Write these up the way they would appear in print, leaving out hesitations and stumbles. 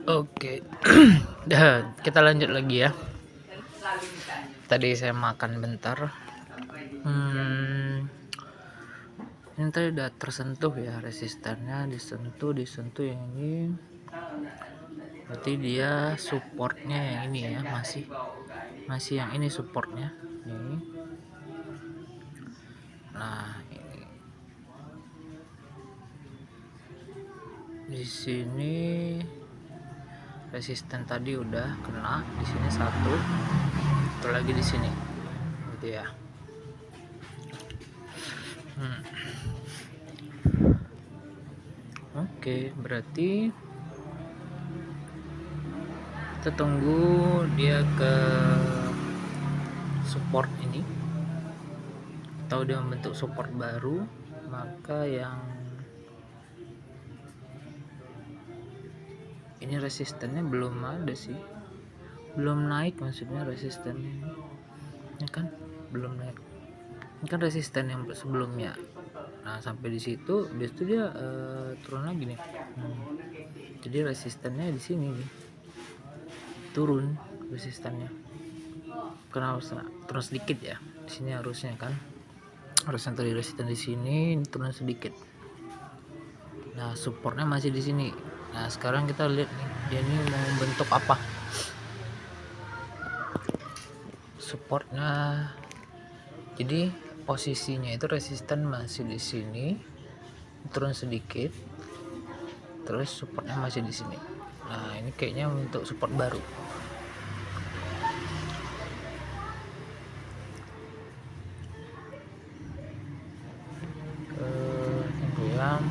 Oke. Kita lanjut lagi ya. Tadi saya makan bentar. Ini tadi udah tersentuh ya resistannya, disentuh yang ini. Berarti dia supportnya yang ini ya, masih yang ini supportnya. Ini. Nah, ini. Di sini resisten tadi udah kena, di sini satu lagi di sini, gitu ya. Oke, berarti kita tunggu dia ke support ini atau dia membentuk support baru, maka yang ini resistennya belum ada sih, belum naik, maksudnya resistennya ini kan belum naik, ini kan resisten yang sebelumnya. Nah sampai di situ, habis itu dia turun lagi nih. Jadi resistennya di sini nih turun, resistennya kenapa turun sedikit ya, di sini harusnya tadi resisten di sini, ini turun sedikit. Nah supportnya masih di sini. Nah sekarang kita lihat nih, dia ini mau bentuk apa supportnya. Jadi posisinya itu resisten masih di sini, turun sedikit, terus supportnya masih di sini. Nah ini kayaknya untuk support baru. Tunggu ya.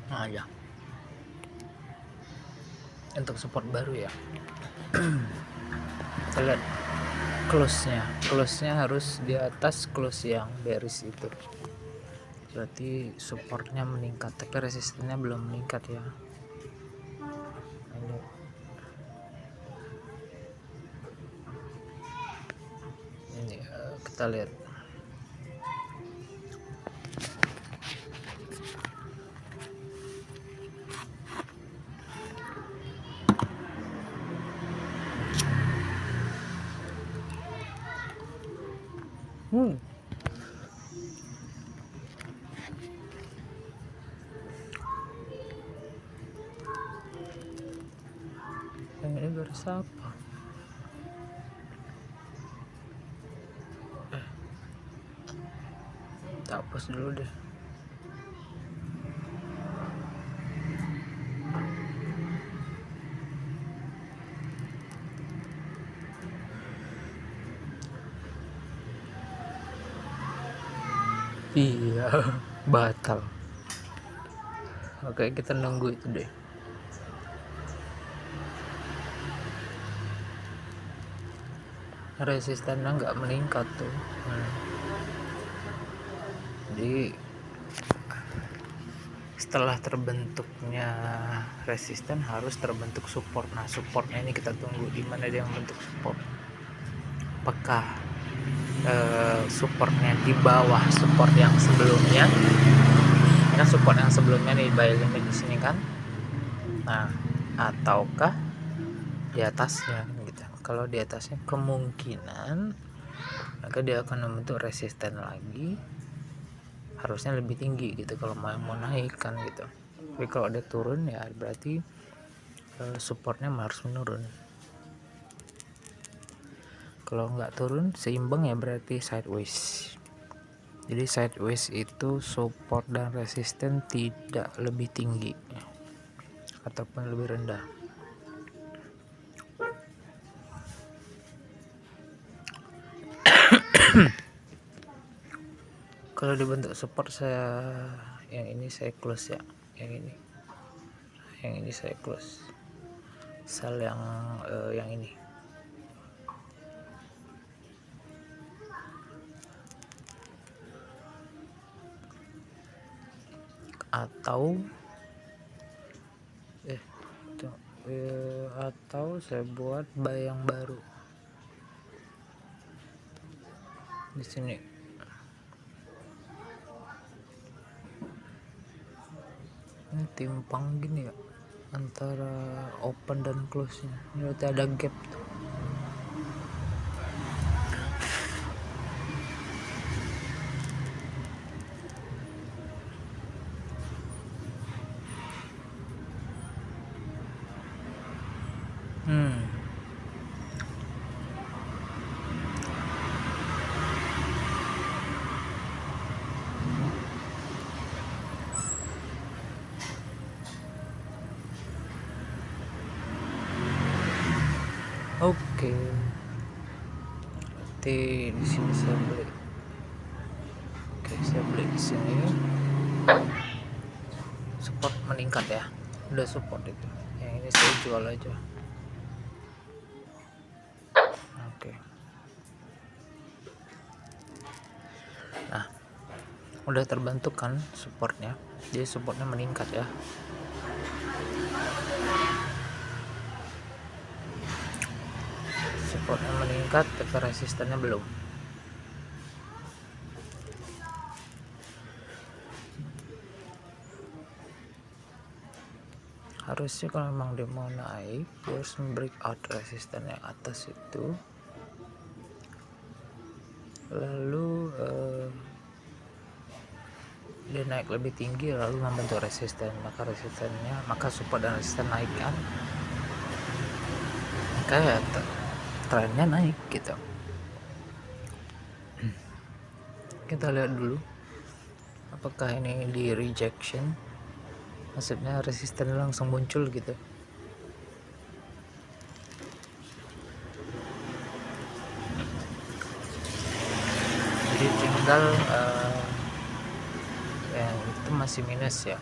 Nah ya, untuk support baru ya. Kita lihat close-nya harus di atas close yang bearish itu, berarti supportnya meningkat, tapi resistennya belum meningkat ya. Ini kita lihat. Yang ini garis apa? Tak hapus dulu deh. Iya, batal. Oke, kita nunggu itu deh. Resistennya nggak meningkat tuh. Jadi setelah terbentuknya resisten harus terbentuk support. Nah supportnya ini kita tunggu di mana dia membentuk support. Apakah supportnya di bawah support yang sebelumnya? Ini support yang sebelumnya nih, buy limit di sini kan. Nah, ataukah di atasnya gitu. Kalau di atasnya kemungkinan maka dia akan membentuk resisten lagi, harusnya lebih tinggi gitu kalau mau naik kan gitu. Tapi kalau dia turun ya berarti supportnya harus menurun. Kalau nggak turun seimbang ya berarti sideways. Jadi sideways itu support dan resisten tidak lebih tinggi ataupun lebih rendah. Kalau dibentuk support yang ini saya close ya, yang ini saya close. Sel yang ini. Atau atau saya buat bayang baru di sini. Ini timpang gini ya antara open dan close nya, berarti ada gap tuh. Oke, berarti di sini saya beli. Oke, saya beli di sini. Support meningkat ya, udah support itu. Yang ini saya jual aja. Oke. Nah, udah terbentuk kan supportnya, jadi supportnya meningkat ya. Supportnya meningkat tapi resistannya belum. Harusnya kalau memang dia mau naik, dia harus breakout resisten yang atas itu, lalu dia naik lebih tinggi lalu membentuk resisten, maka support dan resisten naik kan, kayak trennya naik gitu. Kita lihat dulu apakah ini di rejection, maksudnya resisten langsung muncul gitu. Jadi tinggal yang itu masih minus ya.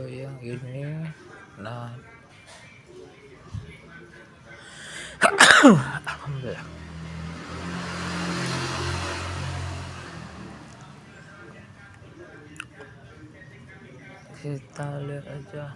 Yang ini, nah alhamdulillah. Kita lihat aja.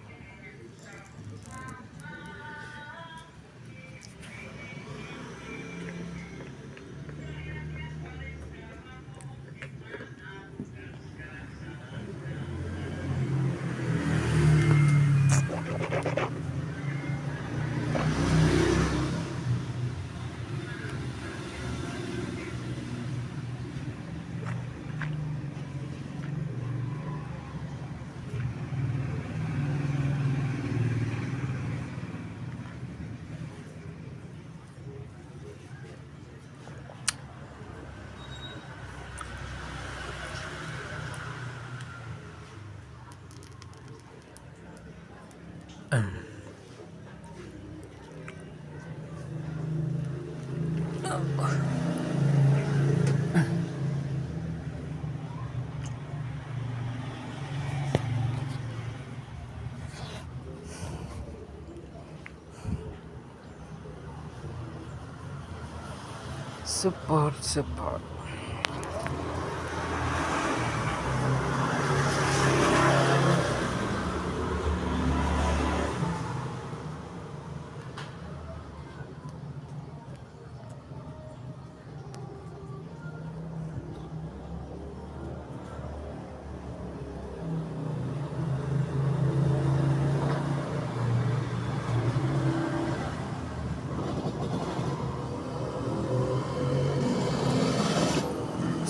Support.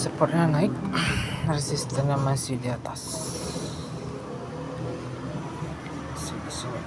Supportnya naik, resistennya masih di atas. Sini.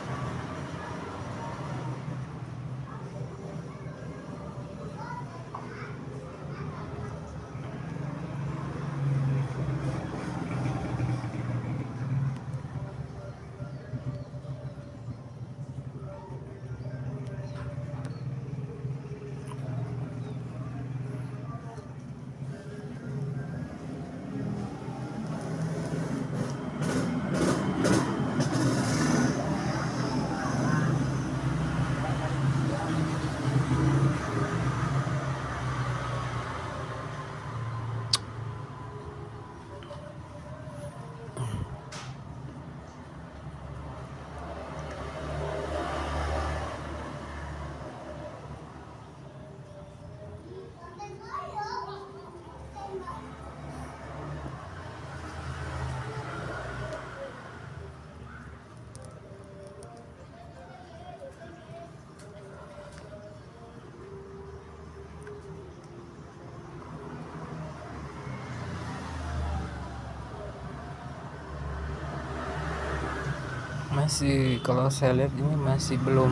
masih, kalau saya lihat ini masih belum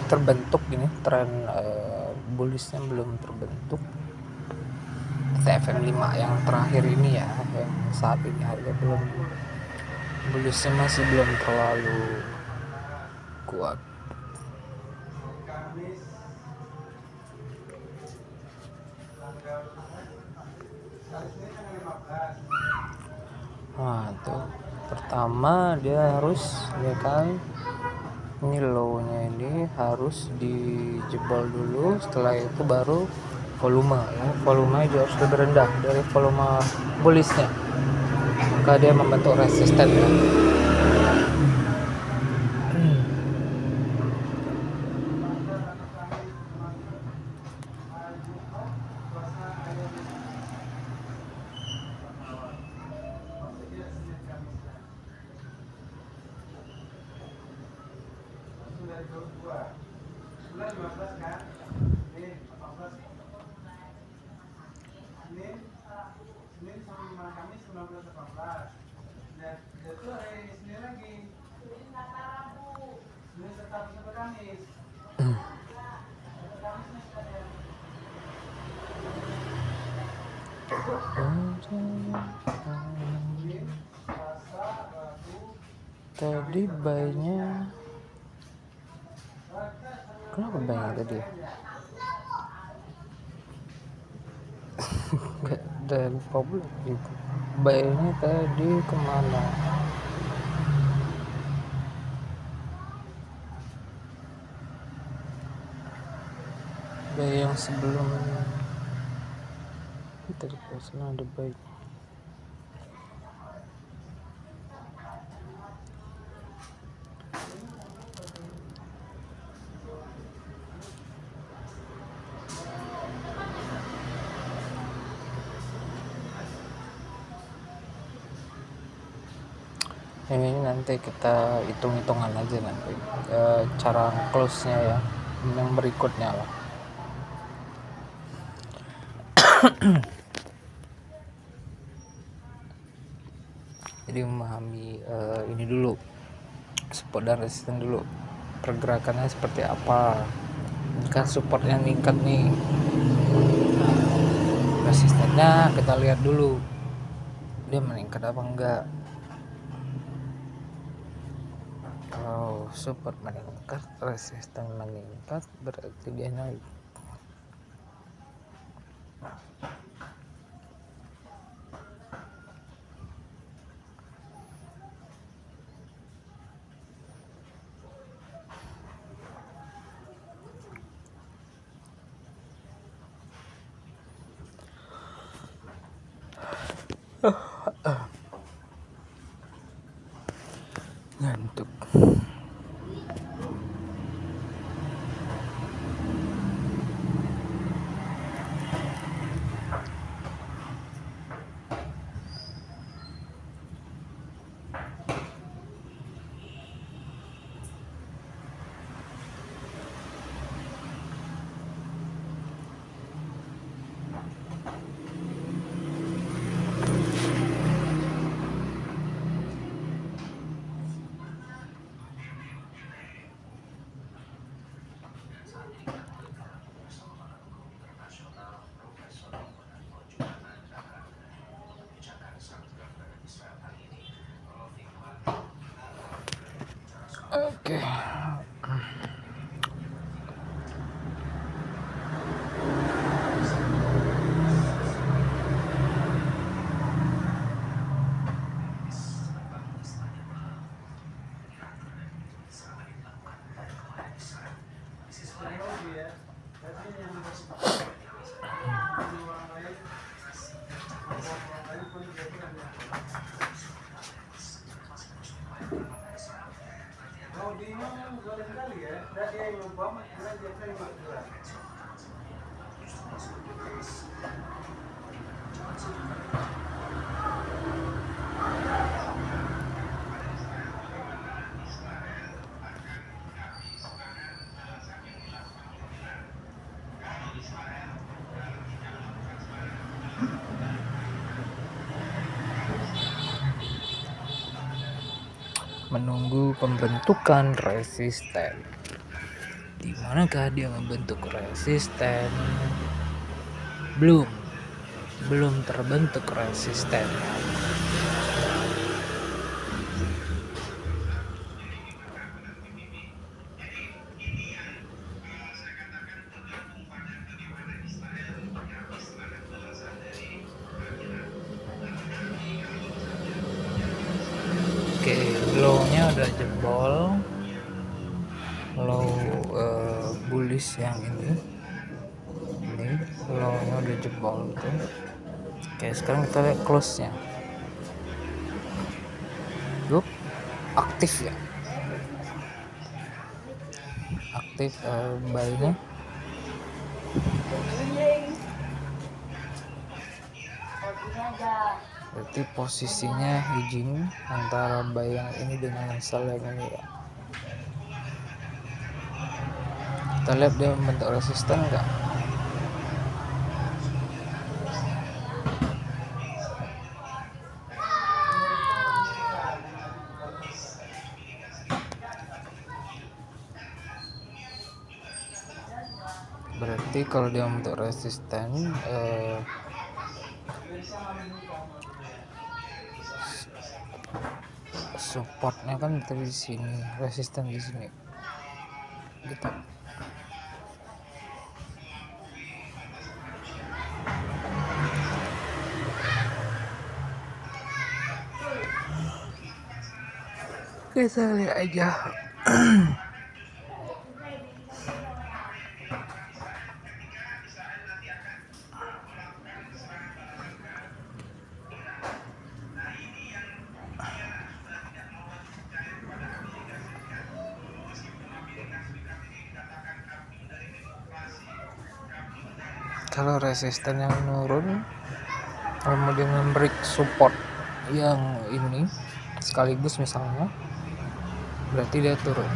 terbentuk ini tren bullisnya belum terbentuk. TFM 5 yang terakhir ini ya, yang saat ini harga belum, bullisnya masih belum terlalu kuat. Nah tuh pertama dia harus ya kan, ini low-nya ini harus dijebol dulu, setelah itu baru volume ya, volume juga harus lebih rendah dari volume bullish-nya, maka dia membentuk resisten ya. Tadi buy-nya kenapa buy-nya tadi? Gak ada problem gitu. Buy-nya tadi kemana? Buy yang sebelum tadi pasang ada buy. Ini nanti kita hitung-hitungan aja nanti cara close-nya ya, yang berikutnya lah. Jadi memahami ini dulu, support dan resisten dulu, pergerakannya seperti apa. Kan supportnya meningkat nih, resistennya kita lihat dulu dia meningkat apa enggak. Kalau support meningkat, resisten meningkat, berarti dia naik. Ngantuk. Oke. menunggu pembentukan resisten. Di manakah dia membentuk resisten? Belum terbentuk resisten. Oke, low-nya udah jebol. Low bullish yang ini low-nya udah jebol tuh. Oke, sekarang kita lihat close-nya. Yup, aktif ya. Aktif buy-nya. Berarti posisinya hedging antara buy yang ini dengan sell yang ini ya. Kita lihat dia membentuk resisten enggak. Berarti kalau dia membentuk resisten supportnya kan di sini, resisten di sini gitu. Kita lihat aja. Kalau resisten yang menurun kemudian memberi support yang ini sekaligus misalnya, berarti dia turun.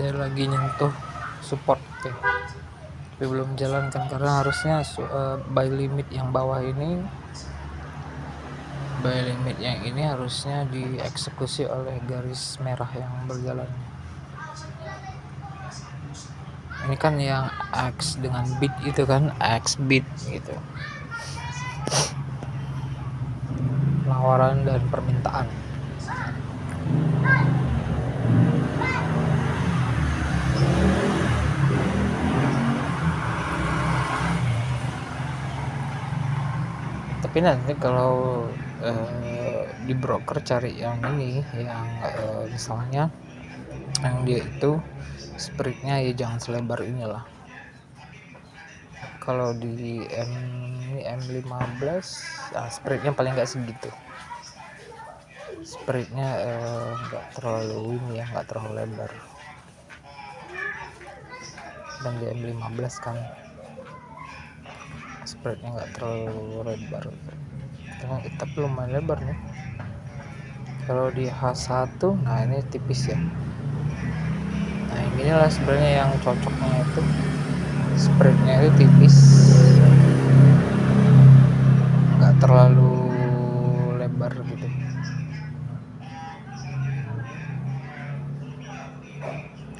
Dia lagi nyentuh support ya, tapi belum jalan kan, karena harusnya buy limit yang bawah ini, buy limit yang ini harusnya dieksekusi oleh garis merah yang berjalan. Ini kan yang X dengan bid itu kan, X bid gitu, penawaran dan permintaan. Tapi nanti kalau di broker cari yang ini, yang misalnya yang dia itu spreadnya ya jangan selebar inilah. Kalau di M15 spreadnya paling nggak segitu, spreadnya nggak terlalu ini ya, nggak terlalu lebar. Dan di M15 kan spreadnya nggak terlalu lebar, tapi lumayan lebar nih. Kalau di H1 nah ini tipis ya. Nah inilah sebenarnya yang cocoknya itu, spreadnya itu tipis, nggak terlalu lebar gitu.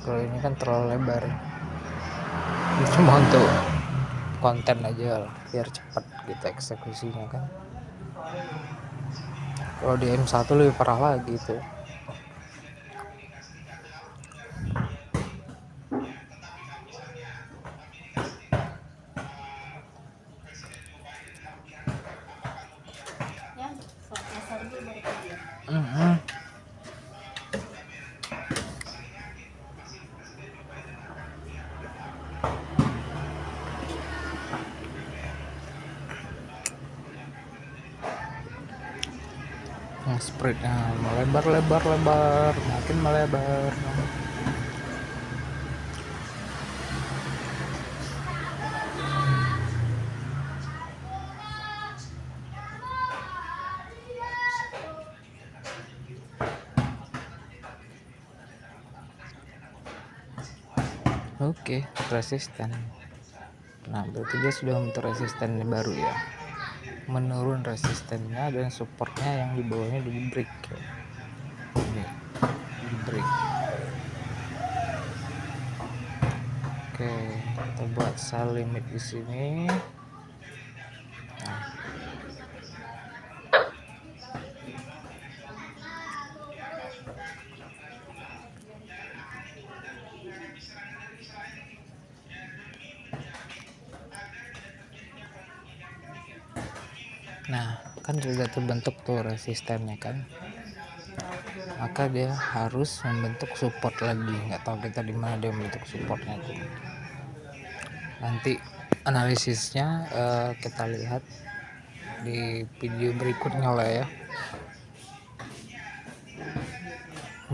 Kalau ini kan terlalu lebar, ini cuma untuk konten aja lah, biar cepat gitu eksekusinya kan. Kalau di M1 lebih parah lagi tuh. Yang spreadnya melebar, makin melebar. Oke, resisten. Nah, berarti dia sudah membentuk resisten baru ya. Menurun resistennya dan supportnya yang di bawahnya di break ya. Ini di break. Oke, kita buat sell limit di sini. Nah, kan sudah terbentuk tuh resistennya kan, maka dia harus membentuk support lagi. Nggak tahu kita di mana dia membentuk supportnya tuh. Nanti analisisnya kita lihat di video berikutnya lah ya.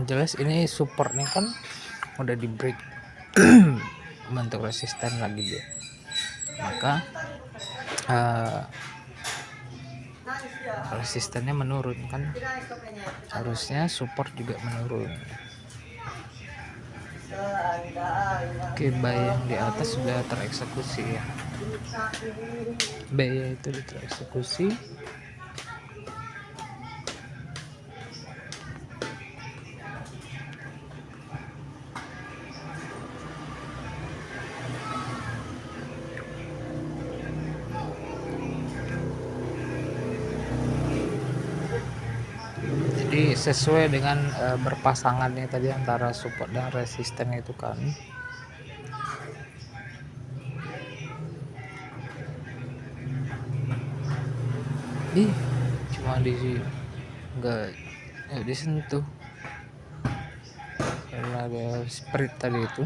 Jelas ini supportnya kan udah di break bentuk resisten lagi dia, maka resistennya menurun kan, harusnya support juga menurun. Oke, buy yang di atas sudah tereksekusi ya, buy itu tereksekusi. Jadi sesuai dengan berpasangannya tadi antara support dan resisten itu kan. Cuma nggak disentuh karena ada spirit tadi itu.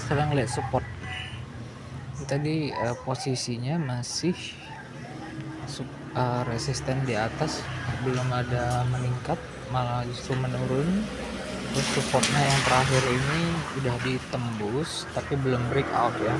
Sekarang lihat support tadi, posisinya masih resisten di atas, belum ada meningkat, malah justru menurun. Terus supportnya yang terakhir ini udah ditembus tapi belum breakout ya.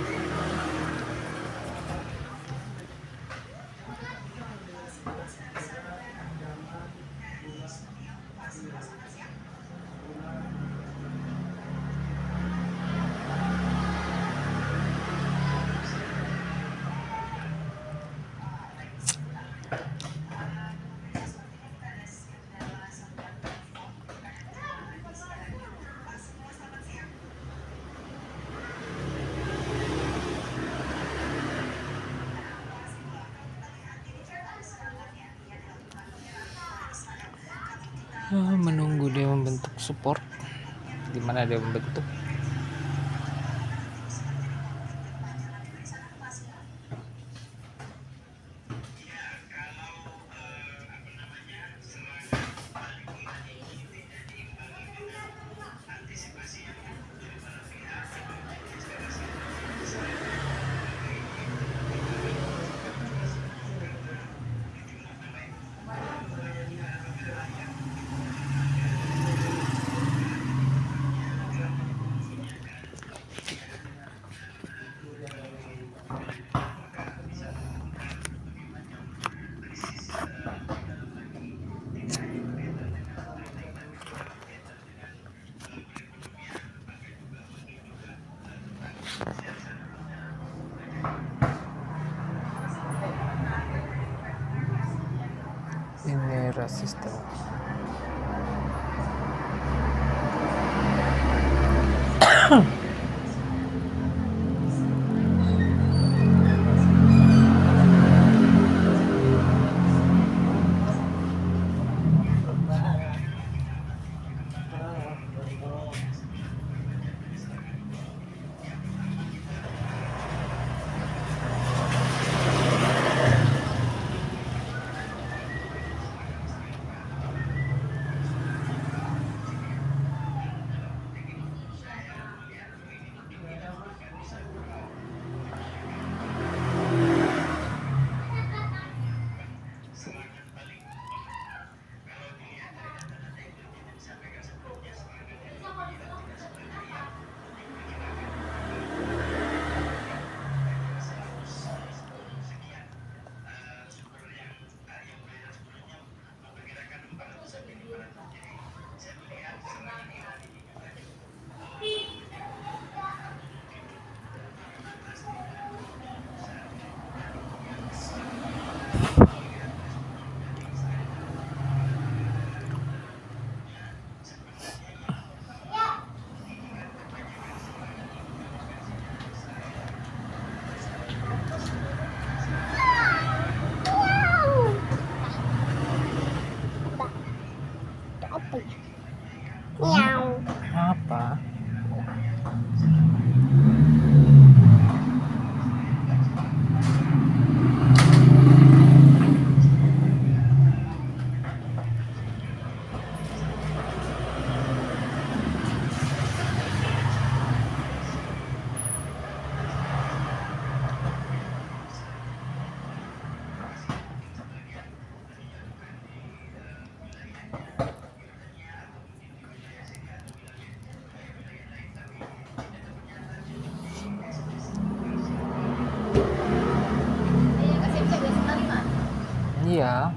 Menunggu dia membentuk support, dimana dia membentuk. Ini resisten. Iya.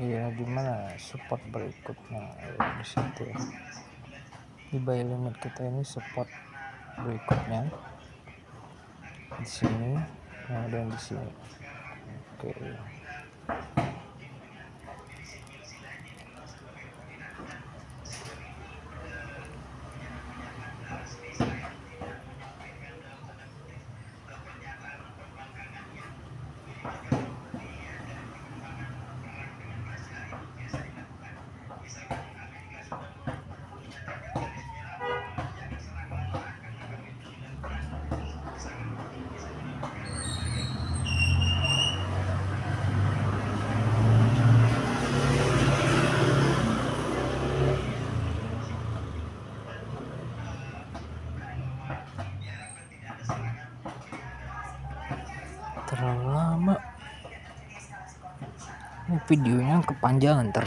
Iya, gimana support berikutnya di situ ya. Di buy limit kita ini support berikutnya di sini, kemudian di sini. Oke. Terlalu lama ini videonya, kepanjangan ntar.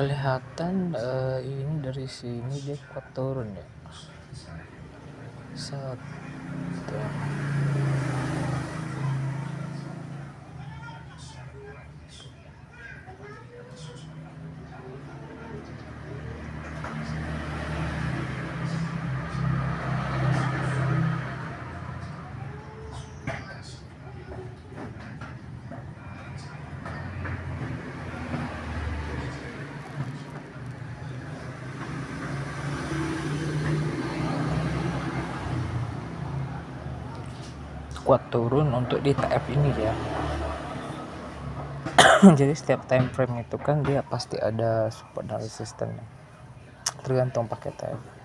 Kelihatan ini dari sini dia kuat turun ya. Satu. Kuat turun untuk di TF ini ya. Jadi setiap time frame itu kan dia pasti ada support dan resistance, tergantung pakai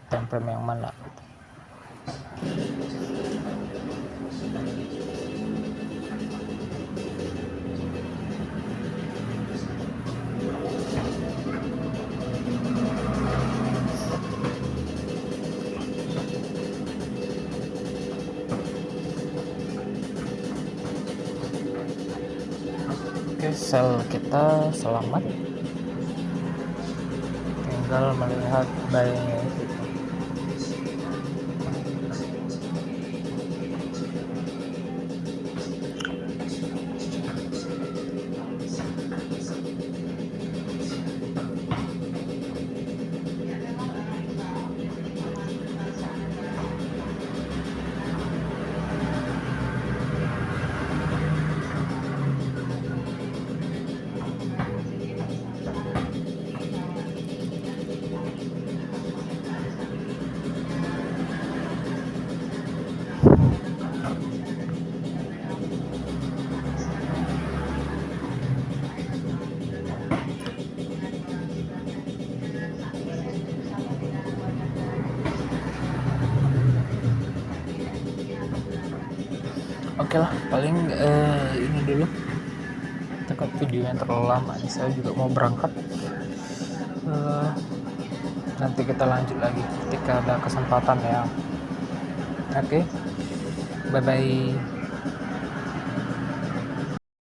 time frame yang mana gitu. Sel kita selamat, tinggal melihat buy-nya gitu. Oke lah, paling ini dulu, takut videonya terlalu lama nih, saya juga mau berangkat. Nanti kita lanjut lagi ketika ada kesempatan ya. Oke, bye bye.